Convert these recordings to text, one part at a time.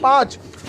5,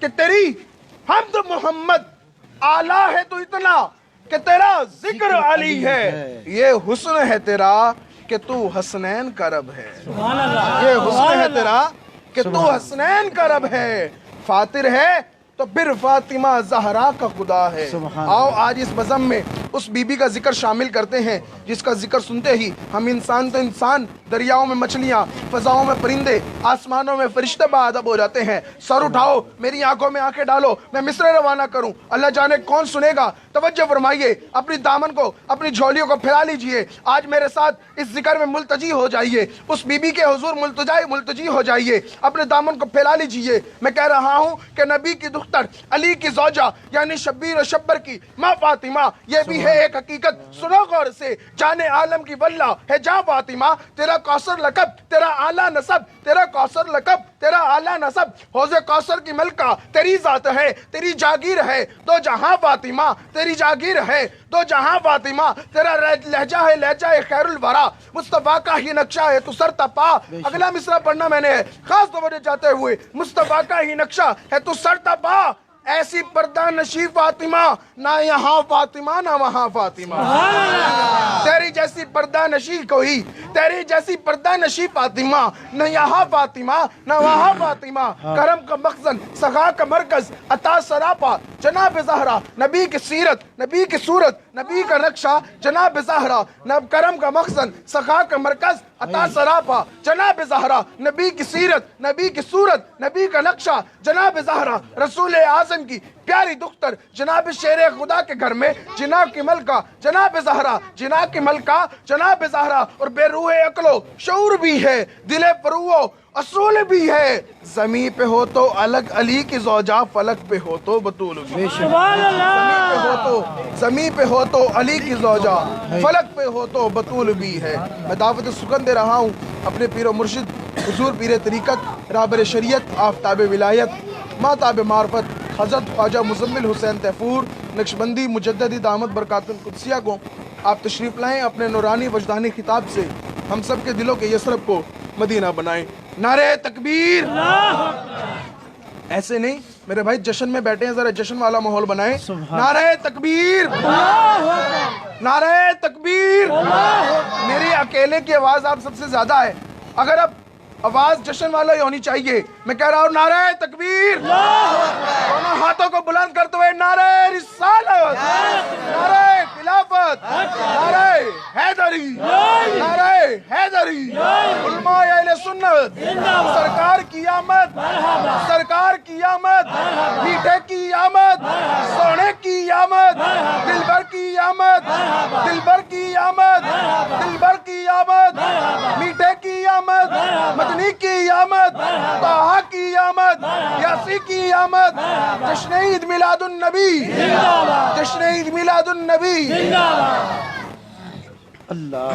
کہ تیری حمد محمد اعلیٰ ہے تو اتنا کہ تیرا ذکر علی ہے، یہ حسن ہے تیرا کہ تو حسنین کا رب ہے، یہ حسن ہے تیرا کہ تو حسنین کا رب ہے، فاتر ہے تو پھر فاطمہ زہرا کا خدا ہے۔ آؤ آج اس بزم میں اس بی بی کا ذکر شامل کرتے ہیں جس کا ذکر سنتے ہی ہم انسان تو انسان، دریاؤں میں مچھلیاں، فضاؤں میں پرندے، آسمانوں میں فرشتے باادب ہو جاتے ہیں۔ سر اٹھاؤ، میری آنکھوں میں آنکھیں ڈالو، میں مصرع روانہ کروں، اللہ جانے کون سنے گا۔ توجہ فرمائیے، اپنی دامن کو، اپنی جھولیوں کو پھیلا لیجئے، آج میرے ساتھ اس ذکر میں ملتجی ہو جائیے، اس بی بی کے حضور ملتجی ہو جائیے، اپنے دامن کو پھیلا لیجئے۔ میں کہہ رہا ہوں کہ نبی کی دختر، علی کی زوجہ یعنی شبیر و شبر کی ماں فاطمہ، یہ بھی ہے ایک حقیقت، سنو غور سے۔ جانے عالم کی واللہ ہے جاں فاطمہ، تیرا کوثر لقب، تیرا اعلیٰ نسب، تیرا کوثر لقب، تیرا اعلیٰ نسب، حوض کوثر کی ملکہ تیری ذات ہے، تیری جاگیر ہے دو جہاں فاطمہ، تیری جاگیر ہے دو جہاں فاطمہ، تیرا لہجہ ہے لہجہ خیر الورا، مصطفیٰ کا ہی نقشہ ہے تو سر تپا۔ اگلا مصرع پڑھنا میں نے خاص توجہ چاہتے ہوئے، مصطفیٰ کا ہی نقشہ ہے تو سر تپا، ایسی پردہ نشی فاطمہ، نہ یہاں فاطمہ نہ وہاں فاطمہ، تیری جیسی پردہ نشی کوئی، تیری جیسی پردہ نشی فاطمہ، نہ یہاں فاطمہ نہ وہاں فاطمہ، کرم کا مخزن سخا کا مرکز عطا سراپا، جناب زہرا نبی کی سیرت، نبی کی صورت، نبی کا نقشہ، جناب زہرا کرم کا مخزن سخا کا مرکز عطا سراپا، جناب زہرا نبی کی سیرت، نبی کی صورت، نبی کا نقشہ، جناب زہرا رسول اعظم کی پیاری دختر، جناب شیر خدا کے گھر میں جناب کی ملکہ، جناب زہرا جناب کی ملکہ، جناب زہرا، اور بے روح عقل و شعور بھی ہے، دل فروع اصول بھی ہے، زمین پہ ہو تو الگ علی کی زوجہ، فلک پہ ہو تو بطول بھی، زمین پہ ہو تو علی کی زوجہ، فلک پہ ہو تو بطول بھی ہے۔ میں دعوت سخن دے رہا ہوں اپنے پیر و مرشد حضور پیر طریقت، رہبر شریعت، آفتاب ولایت، ماتاب معرفت، حضرت خواجہ مزمل حسین طیفور نقشبندی مجددی دامت برکات القدسیہ کو آپ تشریف لائیں، اپنے نورانی وجدانی خطاب سے ہم سب کے دلوں کے یثرب کو مدینہ بنائیں۔ نعرہ تکبیر، ایسے نہیں میرے بھائی جشن میں بیٹھے ہیں، ذرا جشن والا ماحول بنائیں۔ نعرہ تکبیر، نعرہ تکبیر۔ میری اکیلے کی آواز آپ سب سے زیادہ ہے، اگر اب آواز جشن والا ہی ہونی چاہیے۔ میں کہہ رہا ہوں نعرہ تکبیر، دونوں ہاتھوں کو بلند کرتے ہوئے نعرہ رسالت، نعرہ خلافت، نعرہ حیدری، نعرہ حیدری، علماء اہل سنت، سرکار کی آمد، سرکار کی آمد، میٹھے کی آمد، سونے کی آمد، دلبر کی آمد، دلبر کی آمد، دلبر کی آمد، میٹھے کی آمد، مدنی کی آمد، طہ کی آمد، یاسی کی آمد، جشن عید میلاد النبی، جشن عید میلاد النبی۔ اللہ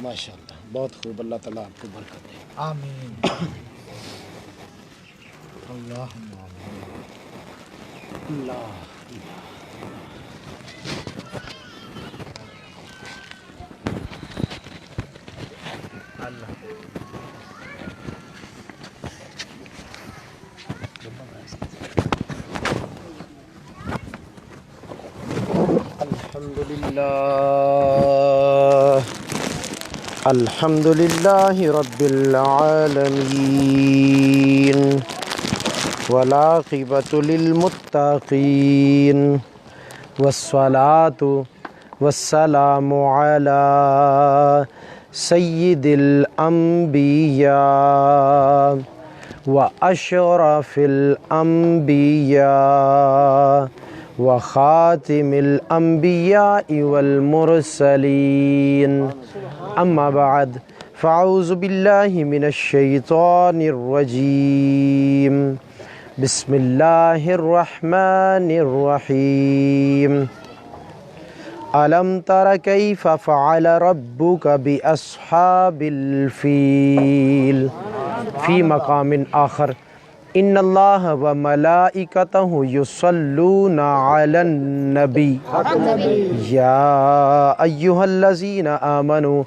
ماشاءاللہ، بہت خوب، اللہ تعالیٰ آپ کو برکت دے، آمین، اللہم آمین، اللہ الحمد للہ رب العالمین والعاقبۃ للمتقین والصلاة والسلام علی سید الانبیاء واشرف الانبیاء وخاتم الانبیاء والمرسلین، اما بعد فاعوذ باللہ من الشیطان الرجیم، بسم اللہ الرحمن الرحیم، ألم تر كيف فعل ربك بأصحاب الفيل، في مقام آخر ان اللہ و ملائکتہ یصلون علی النبی یا ایہا الذین آمنوا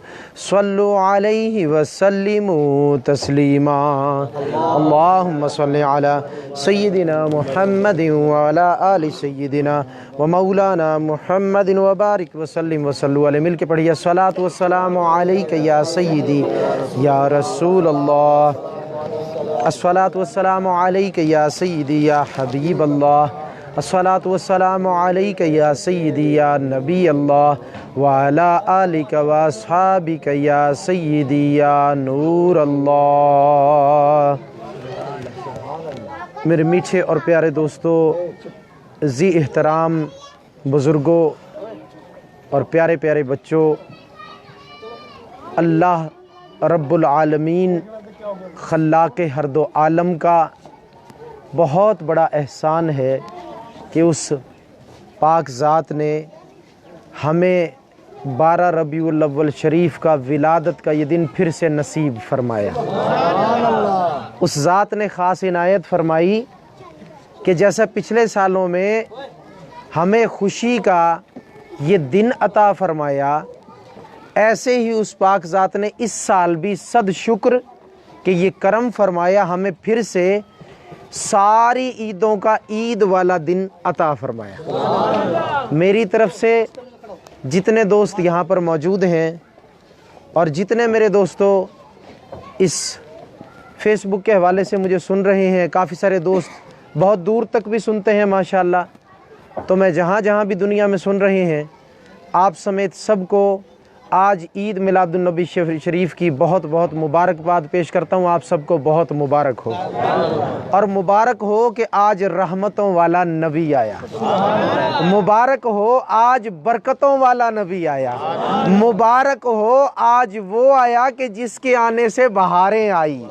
صلوا علیہ وسلموا تسلیما اللہم صل علی سیدنا محمد وعلی آل سیدنا ومولانا محمد وبارک وسلم وصلوا علیہ. مل کے پڑھیے الصلاۃ والسلام علیک یا سیدی یا رسول اللہ، الصلاۃ والسلام علیک یا سیدی یا حبیب اللہ، الصلاۃ والسلام علیک یا سیدی یا نبی اللہ وعلی آلک واصحابک یا سیدی یا نور اللہ. میرے میٹھے اور پیارے دوستو، ذی احترام بزرگوں اور پیارے پیارے بچوں، اللہ رب العالمین خلاق ہر دو عالم کا بہت بڑا احسان ہے کہ اس پاک ذات نے ہمیں 12 ربیع الاول شریف کا ولادت کا یہ دن پھر سے نصیب فرمایا. اس ذات نے خاص عنایت فرمائی کہ جیسا پچھلے سالوں میں ہمیں خوشی کا یہ دن عطا فرمایا، ایسے ہی اس پاک ذات نے اس سال بھی صد شکر کہ یہ کرم فرمایا، ہمیں پھر سے ساری عیدوں کا عید والا دن عطا فرمایا. میری طرف سے جتنے دوست یہاں پر موجود ہیں اور جتنے میرے دوستوں اس فیس بک کے حوالے سے مجھے سن رہے ہیں، کافی سارے دوست بہت دور تک بھی سنتے ہیں ماشاءاللہ، تو میں جہاں جہاں بھی دنیا میں سن رہے ہیں، آپ سمیت سب کو آج عید میلاد النبی شریف کی بہت بہت مبارکباد پیش کرتا ہوں. آپ سب کو بہت مبارک ہو، اور مبارک ہو کہ آج رحمتوں والا نبی آیا، مبارک ہو آج برکتوں والا نبی آیا، مبارک ہو آج وہ آیا کہ جس کے آنے سے بہاریں آئی.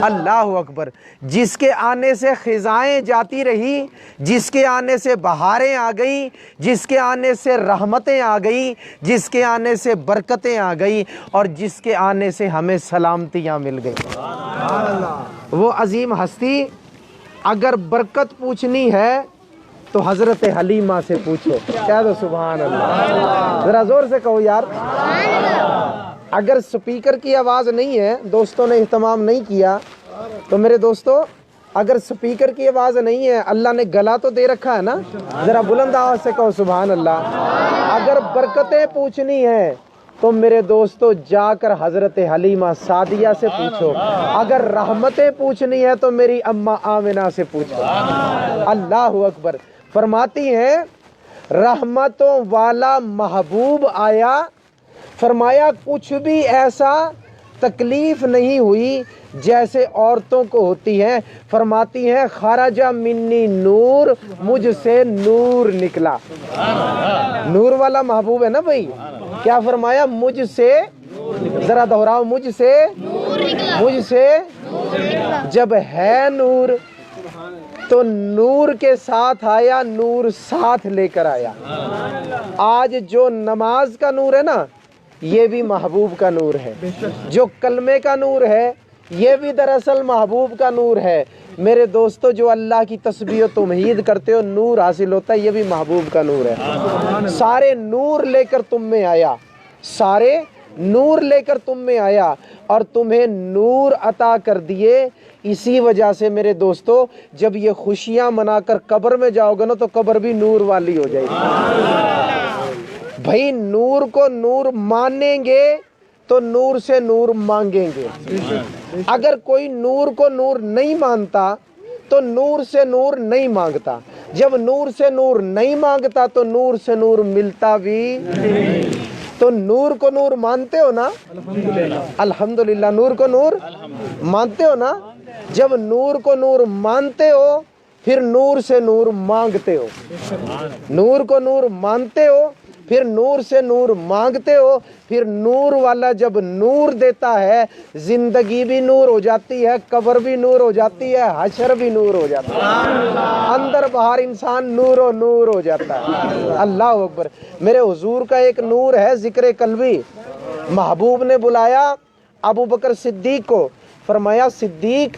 اللہ اکبر. جس کے آنے سے خزائیں جاتی رہی، جس کے آنے سے بہاریں آ گئیں، جس کے آنے سے رحمتیں آ گئیں، جس کے آنے سے برکتیں آ گئی، اور جس کے آنے سے ہمیں سلامتیاں مل گئی. وہ عظیم ہستی، اگر برکت پوچھنی ہے تو حضرت حلیمہ سے پوچھو. کہہ دو سبحان اللہ، ذرا زور سے کہو یار. اگر سپیکر کی آواز نہیں ہے، دوستوں نے اہتمام نہیں کیا تو میرے دوستو، اگر سپیکر کی آواز نہیں ہے، اللہ نے گلا تو دے رکھا ہے نا، ذرا بلند آواز سے کہو سبحان اللہ. اگر برکتیں پوچھنی ہیں تو میرے دوستو جا کر حضرت حلیمہ سعدیہ سے پوچھو. اگر رحمتیں پوچھنی ہے تو میری اماں آمنہ سے پوچھو. اللہ اکبر. فرماتی ہیں رحمتوں والا محبوب آیا، فرمایا کچھ بھی ایسا تکلیف نہیں ہوئی جیسے عورتوں کو ہوتی ہے. فرماتی ہیں خرج منی نور، مجھ سے نور نکلا. نور والا محبوب ہے نا بھائی. کیا فرمایا؟ مجھ سے، ذرا دہراؤ، مجھ سے، مجھ سے. جب ہے نور تو نور کے ساتھ آیا، نور ساتھ لے کر آیا. آج جو نماز کا نور ہے نا، یہ بھی محبوب کا نور ہے. جو کلمے کا نور ہے، یہ بھی دراصل محبوب کا نور ہے. میرے دوستو، جو اللہ کی تسبیح و تمہید کرتے ہو، نور حاصل ہوتا ہے، یہ بھی محبوب کا نور ہے. سارے نور لے کر تم میں آیا، سارے نور لے کر تم میں آیا، اور تمہیں نور عطا کر دیے. اسی وجہ سے میرے دوستو، جب یہ خوشیاں منا کر قبر میں جاؤ گے نا، تو قبر بھی نور والی ہو جائے گی. بھائی نور کو نور مانیں گے تو نور سے نور مانگیں گے. اگر کوئی نور کو نور نہیں مانتا تو نور سے نور نہیں مانگتا. جب نور سے نور نہیں مانگتا تو نور سے نور ملتا بھی. تو نور کو نور مانتے ہو نا؟ الحمدللہ. نور کو نور مانتے ہو نا؟ جب نور کو نور مانتے ہو پھر نور سے نور مانگتے ہو. نور کو نور مانتے ہو پھر نور سے نور مانگتے ہو. پھر نور والا جب نور دیتا ہے، زندگی بھی نور ہو جاتی ہے، قبر بھی نور ہو جاتی ہے، حشر بھی نور ہو جاتا ہے، اندر باہر انسان نور و نور ہو جاتا ہے. اللہ اکبر. میرے حضور کا ایک نور ہے ذکر قلبی. محبوب نے بلایا ابو بکر صدیق کو، فرمایا صدیق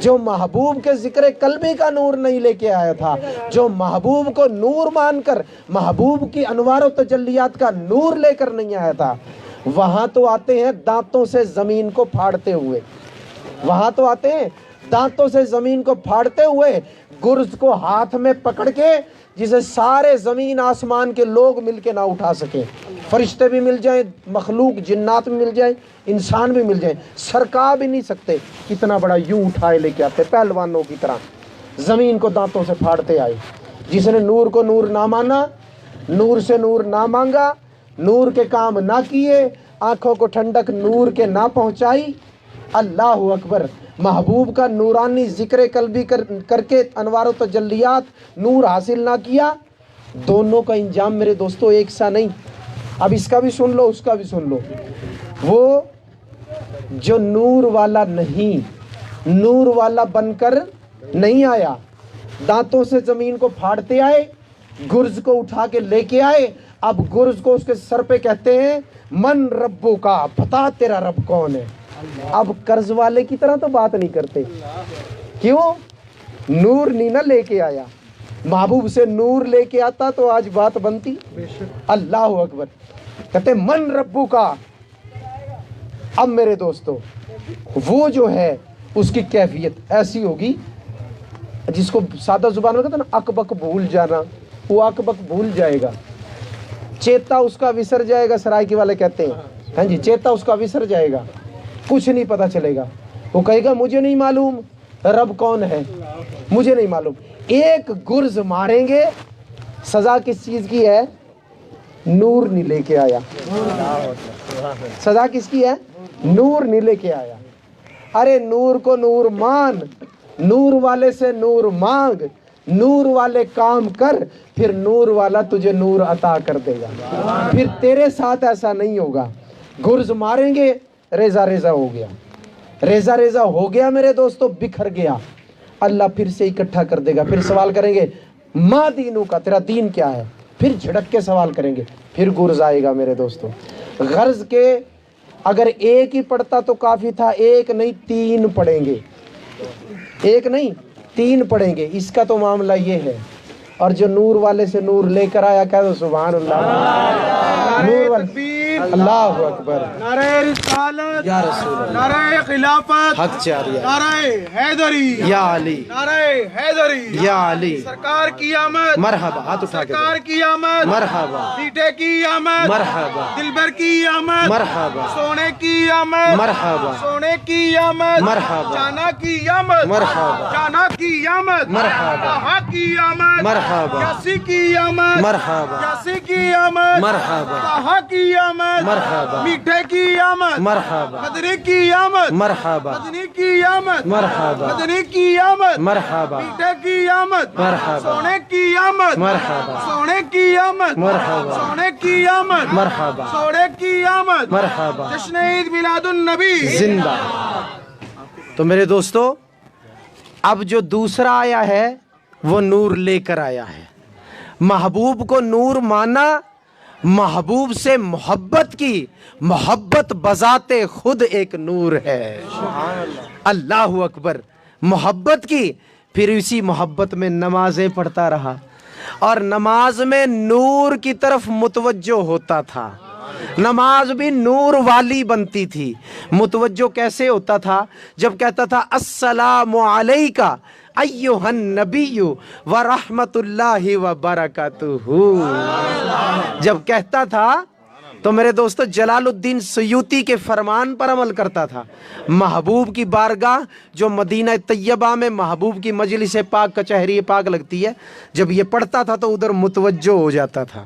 جو محبوب کے ذکر قلبی کا نور نہیں لے کے آیا تھا، جو محبوب کو نور مان کر محبوب کی انوار و تجلیات کا نور لے کر نہیں آیا تھا، وہاں تو آتے ہیں دانتوں سے زمین کو پھاڑتے ہوئے، وہاں تو آتے ہیں دانتوں سے زمین کو پھاڑتے ہوئے، گرز کو ہاتھ میں پکڑ کے جسے سارے زمین آسمان کے لوگ مل کے نہ اٹھا سکیں، فرشتے بھی مل جائیں، مخلوق جنات بھی مل جائیں، انسان بھی مل جائیں، سرکا بھی نہیں سکتے، کتنا بڑا یوں اٹھائے لے کے آتے پہلوانوں کی طرح، زمین کو دانتوں سے پھاڑتے آئے۔ جس نے نور کو نور نہ مانا، نور سے نور نہ مانگا، نور کے کام نہ کیے، آنکھوں کو ٹھنڈک نور کے نہ پہنچائی، اللہ اکبر، محبوب کا نورانی ذکر قلبی کر کے انوار و تجلیات نور حاصل نہ کیا، دونوں کا انجام میرے دوستو ایک سا نہیں۔ اب اس کا بھی سن لو، اس کا بھی سن لو۔ وہ جو نور والا نہیں، نور والا بن کر نہیں آیا، دانتوں سے زمین کو پھاڑتے آئے، گرز کو اٹھا کے لے کے آئے، اب گرز کو اس کے سر پہ کہتے ہیں من ربو کا، بتا تیرا رب کون ہے۔ اب قرض والے کی طرح تو بات نہیں کرتے، کیوں؟ نور نہیں نہ لے کے آیا، محبوب سے نور لے کے آتا تو آج بات بنتی۔ اللہ اکبر، کہتے من ربو کا۔ اب میرے دوستو وہ جو ہے اس کی کیفیت ایسی ہوگی جس کو سادہ زبان میں کہتے ہیں نا اک بک بھول جانا، وہ اک بک بھول جائے گا، چیتا اس کا وسر جائے گا، سرائکی والے کہتے ہیں ہاں جی، چیتا اس کا وسر جائے گا، کچھ نہیں پتا چلے گا، وہ کہے گا مجھے نہیں معلوم رب کون ہے، مجھے نہیں معلوم۔ ایک گرز ماریں گے، سزا کس چیز کی ہے؟ نور نہیں لے کے آیا۔ سزا کس کی ہے؟ نور نہیں لے کے آیا۔ ارے نور کو نور مان، نور والے سے نور مانگ، نور والے کام کر، پھر نور والا تجھے نور عطا کر دے گا۔ پھر تیرے ساتھ ایسا نہیں ہوگا، گرز ماریں گے ریزہ ریزہ ہو گیا، ریزہ ریزہ ہو گیا میرے دوستو، بکھر گیا، اللہ پھر سے اکٹھا کر دے گا، پھر سوال کریں گے ما دینوں کا، تیرا دین کیا ہے، پھر جھڑک کے سوال کریں گے، پھر گرز آئے گا میرے دوستو۔ غرض کے اگر ایک ہی پڑھتا تو کافی تھا، ایک نہیں تین پڑھیں گے، ایک نہیں تین پڑھیں گے، اس کا تو معاملہ یہ ہے۔ اور جو نور والے سے نور لے کر آیا، کہہ دو سبحان اللہ، نور والے، اللہ اکبر، نعرہ رسالت یا رسول اللہ، نعرہ خلافت، حق چاریہ، نعرہ حیدری، یا علی، نعرہ حیدری، یا علی، سرکار کی آمد، مرحبا، ہاتھ اٹھا کے دو، سرکار کی آمد، مرحبا، بیٹے کی آمد، مرحبا، دلبر کی آمد، مرحبا، سونے کی آمد، مرحبا، سونے کی آمد، مرحبا، جانا کی آمد، مرحبا، جانا کی آمد، مرحبا، طہا کی آمد، مرحبا، یاسی کی آمد، مرحبا، یاسی کی آمد، مرحبا، طہا کی آمد، مرحبا، میٹھے کی آمد، مرحبا، مدنی کی آمد، مرحبا، مدنی کی آمد، مرحبا، مدنی کی آمد، مرحبا، میٹھے کی آمد، مرحبا، سونے کی آمد، مرحبا، سونے کی آمد، مرحبا، سونے کی آمد، مرحبا، سونے کی آمد، مرحبا، جشن عید میلاد النبی زندہ۔ تو میرے دوستو اب جو دوسرا آیا ہے وہ نور لے کر آیا ہے، محبوب کو نور مانا، محبوب سے محبت کی، محبت بذات خود ایک نور ہے، اللہ اکبر، محبت کی، پھر اسی محبت میں نمازیں پڑھتا رہا اور نماز میں نور کی طرف متوجہ ہوتا تھا، نماز بھی نور والی بنتی تھی۔ متوجہ کیسے ہوتا تھا؟ جب کہتا تھا السلام علیکہ ایھا النبی ورحمۃ اللہ وبرکاتہ، جب کہتا تھا تو میرے دوستو جلال الدین سیوطی کے فرمان پر عمل کرتا تھا۔ محبوب کی بارگاہ جو مدینہ طیبہ میں محبوب کی مجلس پاک کچہری پاک لگتی ہے، جب یہ پڑھتا تھا تو ادھر متوجہ ہو جاتا تھا۔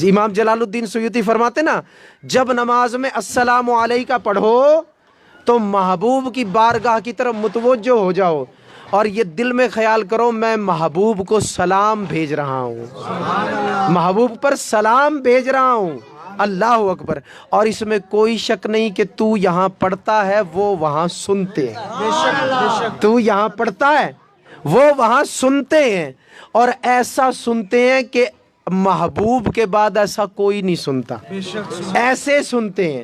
امام جلال الدین سیوطی فرماتے نا، جب نماز میں السلام علیکہ پڑھو تو محبوب کی بارگاہ کی طرف متوجہ ہو جاؤ اور یہ دل میں خیال کرو میں محبوب کو سلام بھیج رہا ہوں، محبوب پر سلام بھیج رہا ہوں، اللہ اکبر۔ اور اس میں کوئی شک نہیں کہ تو یہاں پڑھتا ہے وہ وہاں سنتے ہیں، تو یہاں پڑھتا ہے وہ وہاں سنتے ہیں، اور ایسا سنتے ہیں کہ محبوب کے بعد ایسا کوئی نہیں سنتا، ایسے سنتے ہیں۔